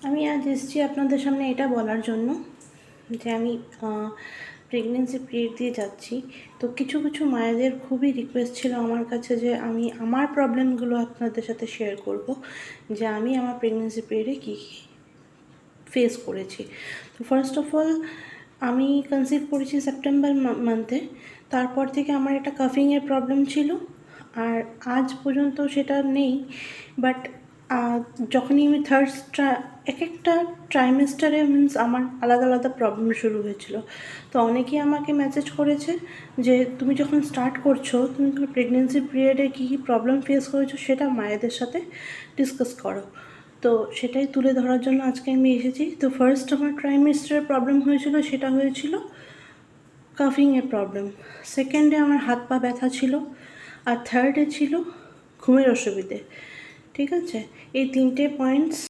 আমি আজ এসেছি আপনাদের সামনে এটা বলার জন্য যে আমি প্রেগনেন্সি পিরিয়ড দিয়ে যাচ্ছি। তো কিছু কিছু মায়েদের খুবই রিকোয়েস্ট ছিল আমার কাছে যে আমি আমার প্রবলেমগুলো আপনাদের সাথে শেয়ার করব, যে আমি আমার প্রেগনেন্সি পিরিয়ডে কী কী ফেস করেছি। তো ফার্স্ট অফ অল, আমি কনসিভ করেছি সেপ্টেম্বর মান্থে। তারপর থেকে আমার একটা কাফিংয়ের প্রবলেম ছিল, আর আজ পর্যন্ত সেটা নেই। বাট যখনই আমি এক একটা ট্রাইমেস্টারে মিন্স আমার আলাদা আলাদা প্রবলেম শুরু হয়েছিল। তো অনেকেই আমাকে মেসেজ করেছে যে তুমি যখন স্টার্ট করছো, তুমি তোমার প্রেগনেন্সি পিরিয়ডে কী কী প্রবলেম ফেস করেছো সেটা মায়েদের সাথে ডিসকাস করো। তো সেটাই তুলে ধরার জন্য আজকে আমি এসেছি। তো ফার্স্ট আমার ট্রাইমেস্টারের প্রবলেম হয়েছিল, সেটা হয়েছিল কাফিংয়ের প্রবলেম। সেকেন্ডে আমার হাত পা ব্যথা ছিল, আর থার্ডে ছিল ঘুমের অসুবিধে। ঠিক আছে, এই তিনটে পয়েন্টস